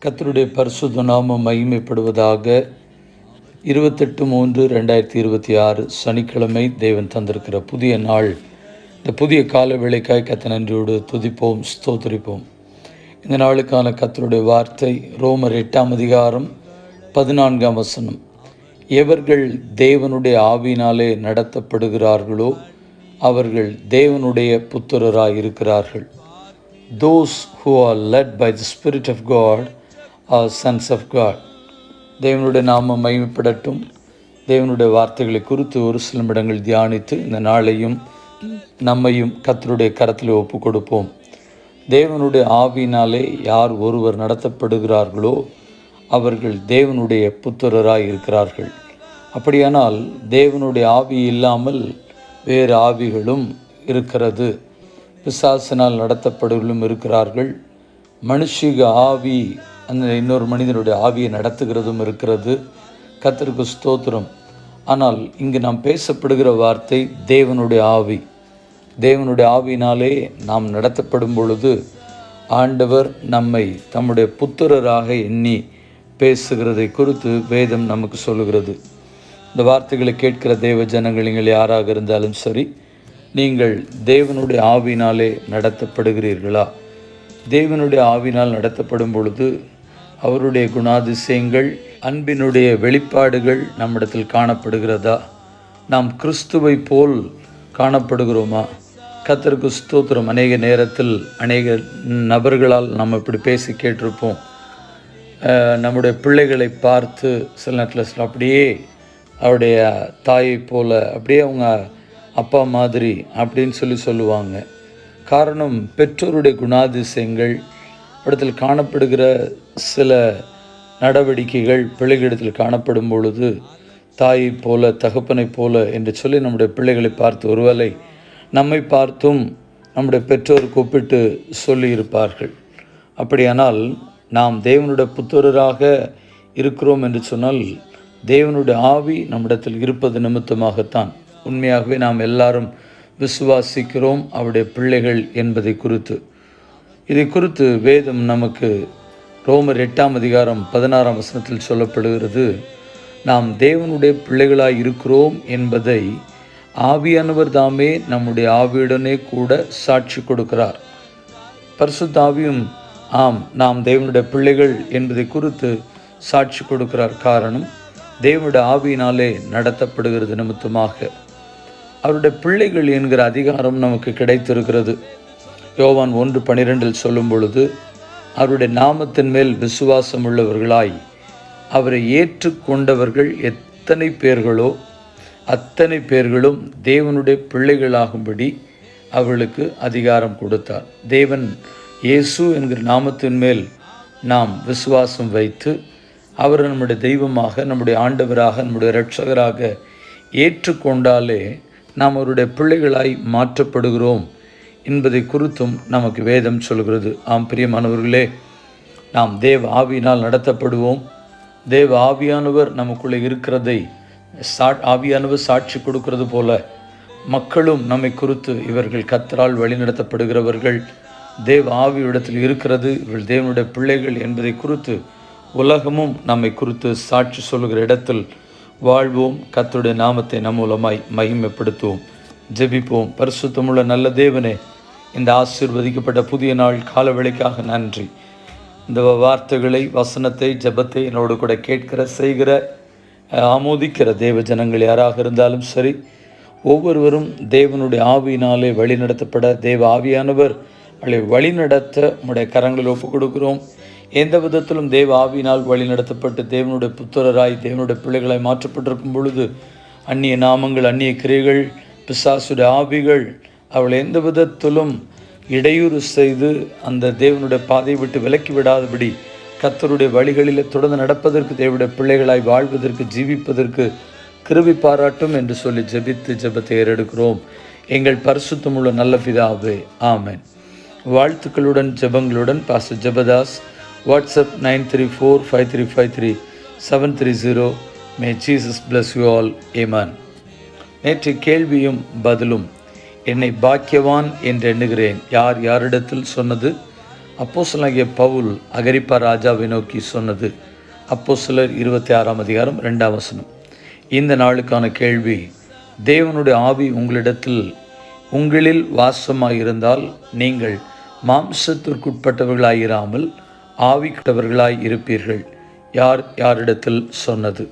கர்த்தருடைய பரிசுத்த நாமம் மகிமைப்படுவதாக. 28/3/2026 சனிக்கிழமை தேவன் தந்திருக்கிற புதிய நாள். இந்த புதிய கால வேளைக்காய் கர்த்தரை நன்றியோடு துதிப்போம், ஸ்தோத்திரிப்போம். இந்த நாளுக்கான கர்த்தருடைய வார்த்தை ரோமர் 8:14 எவர்கள் தேவனுடைய ஆவியினாலே நடத்தப்படுகிறார்களோ அவர்கள் தேவனுடைய புத்திரராய் இருக்கிறார்கள். Those who are led by the Spirit of God are sons of God. தேவனுடைய நாமம் மகிமைப்படட்டும். தேவனுடைய வார்த்தைகளை குறித்து ஒரு சில நிமிடங்கள் தியானித்து இந்த நாளையும் நம்மையும் கர்த்தருடைய கரத்தில் ஒப்பு கொடுப்போம். தேவனுடைய ஆவியினாலே யார் ஒருவர் நடத்தப்படுகிறார்களோ அவர்கள் தேவனுடைய புத்திரராய் இருக்கிறார்கள். அப்படியானால் தேவனுடைய ஆவி இல்லாமல் வேறு ஆவிகளும் இருக்கிறது. பிசாசினால் நடத்தப்படுவர்களும் இருக்கிறார்கள். மனுஷிக ஆவி அந்த இன்னொரு மனிதனுடைய ஆவியை நடத்துகிறதும் இருக்கிறது. கர்த்தருக்கு ஸ்தோத்திரம். ஆனால் இங்கு நாம் பேசப்படுகிற வார்த்தை தேவனுடைய ஆவி. தேவனுடைய ஆவியினாலே நாம் நடத்தப்படும் பொழுது ஆண்டவர் நம்மை தம்முடைய புத்திரராக எண்ணி பேசுகிறதை குறித்து வேதம் நமக்கு சொல்லுகிறது. இந்த வார்த்தைகளை கேட்கிற தேவ ஜனங்கள் நீங்கள் யாராக இருந்தாலும் சரி, நீங்கள் தேவனுடைய ஆவியினாலே நடத்தப்படுகிறீர்களா? தேவனுடைய ஆவினால் நடத்தப்படும் பொழுது அவருடைய குணாதிசயங்கள், அன்பினுடைய வெளிப்பாடுகள் நம்மிடத்தில் காணப்படுகிறதா? நாம் கிறிஸ்துவை போல் காணப்படுகிறோமா? கர்த்தருக்கு ஸ்தோத்திரம். அநேக நேரத்தில் அநேக நபர்களால் நம்ம இப்படி பேசி கேட்டிருப்போம். நம்முடைய பிள்ளைகளை பார்த்து சில நேரத்தில் அப்படியே அவருடைய தாயை போல், அப்படியே அவங்க அப்பா மாதிரி அப்படின்னு சொல்லுவாங்க. காரணம், பெற்றோருடைய குணாதிசயங்கள் இடத்தில் காணப்படுகிற சில நடவடிக்கைகள் பிள்ளைகளிடத்தில் காணப்படும் பொழுது தாயை போல தகப்பனை போல என்று சொல்லி நம்முடைய பிள்ளைகளை பார்த்து, ஒருவேளை நம்மை பார்த்தும் நம்முடைய பெற்றோர் கூப்பிட்டு சொல்லியிருப்பார்கள். அப்படியானால் நாம் தேவனுடைய புத்திரராக இருக்கிறோம் என்று சொன்னால் தேவனுடைய ஆவி நம்மிடத்தில் இருப்பது நிமித்தமாகத்தான். உண்மையாகவே நாம் எல்லாரும் விசுவாசிக்கிறோம் அவருடைய பிள்ளைகள் என்பதை குறித்து. இதை குறித்து வேதம் நமக்கு ரோமர் 8:16 சொல்லப்படுகிறது. நாம் தேவனுடைய பிள்ளைகளாய் இருக்கிறோம் என்பதை ஆவியானவர் தாமே நம்முடைய ஆவியுடனே கூட சாட்சி கொடுக்கிறார். பரிசுத்த ஆவியும் நாம் தேவனுடைய பிள்ளைகள் என்பதை குறித்து சாட்சி கொடுக்கிறார். காரணம், தேவனுடைய ஆவியினாலே நடத்தப்படுகிறது நிமித்தமாக அவருடைய பிள்ளைகள் என்கிற அதிகாரம் நமக்கு கிடைத்திருக்கிறது. யோவான் 1:12 சொல்லும் பொழுது, அவருடைய நாமத்தின் மேல் விசுவாசம் உள்ளவர்களாய் அவரை ஏற்றுக்கொண்டவர்கள் எத்தனை பேர்களோ அத்தனை பேர்களும் தேவனுடைய பிள்ளைகளாகும்படி அவர்களுக்கு அதிகாரம் கொடுத்தார். தேவன் இயேசு என்கிற நாமத்தின் மேல் நாம் விசுவாசம் வைத்து அவர் நம்முடைய தெய்வமாக, நம்முடைய ஆண்டவராக, நம்முடைய இரட்சகராக ஏற்றுக்கொண்டாலே நாம் அவருடைய பிள்ளைகளாய் மாற்றப்படுகிறோம் என்பதை குறித்தும் நமக்கு வேதம் சொல்கிறது. பிரியமானவர்களே, நாம் தேவ ஆவியினால் நடத்தப்படுவோம். தேவ ஆவியானவர் நமக்குள்ளே இருக்கிறதை ஆவியானவர் சாட்சி கொடுக்கிறது போல மக்களும் நம்மை குறித்து, இவர்கள் கர்த்தரால் வழிநடத்தப்படுகிறவர்கள், தேவ ஆவியிடத்தில் இருக்கிறது, இவர்கள் தேவனுடைய பிள்ளைகள் என்பதை குறித்து உலகமும் நம்மை குறித்து சாட்சி சொல்லுகிற இடத்தில் வாழ்வோம். கர்த்தருடைய நாமத்தை நம் மூலமாய் மகிமைப்படுத்துவோம். ஜெபிப்போம். பரிசுத்தமுள்ள நல்ல தேவனே, இந்த ஆசீர்வதிக்கப்பட்ட புதிய நாள் காலவேளைக்காக நன்றி. இந்த வார்த்தைகளை, வசனத்தை, ஜெபத்தை என்னோடு கூட கேட்கிற, செய்கிற, ஆமோதிக்கிற தேவ ஜனங்கள் யாராக இருந்தாலும் சரி, ஒவ்வொருவரும் தேவனுடைய ஆவியினாலே வழிநடத்தப்பட தேவ ஆவியானவர் அவளை வழிநடத்த உம்முடைய கரங்களில் ஒப்புக் கொடுக்கிறோம். எந்த விதத்திலும் தேவ ஆவியினால் வழிநடத்தப்பட்டு தேவனுடைய புத்திரராய் தேவனுடைய பிள்ளைகளாய் மாற்றப்பட்டிருக்கும் பொழுது அந்நிய நாமங்கள், அந்நிய கிரியைகள், பிசாசுடைய ஆவிகள் அவளை எந்த விதத்திலும் இடையூறு செய்து அந்த தேவனுடைய பாதையை விட்டு விலக்கி விடாதபடி கர்த்தருடைய வழிகளில் தொடர்ந்து நடப்பதற்கு, தேவனுடைய பிள்ளைகளாய் வாழ்வதற்கு, ஜீவிப்பதற்கு கிருபை பாராட்டும் என்று சொல்லி ஜெபித்து ஜெபத்தை ஏறெடுக்கிறோம். எங்கள் பரிசுத்தமுள்ள நல்ல பிதாவே, ஆமென். வாழ்த்துக்களுடன் ஜெபங்களுடன் pastor Jebadas. WhatsApp 9345353730. May Jesus bless you all. Amen. நேற்று கேள்வியும் பதிலும். என்னை பாக்கியவான் என்று எண்ணுகிறேன். யாரிடத்தில் சொன்னது? அப்போஸ்தலனாகிய பவுல் அகிரிப்பா ராஜாவை நோக்கி சொன்னது. அப்போஸ்தலர் 26ஆம் அதிகாரம் 2ஆம் வசனம். இந்த நாளுக்கான கேள்வி: தேவனுடைய ஆவி உங்களில் வாசமாயிருந்தால் நீங்கள் மாம்சத்திற்குட்பட்டவர்களாயிராமல் ஆவிக்குட்பட்டவர்களாய் இருப்பீர்கள். யாரிடத்தில் சொன்னது?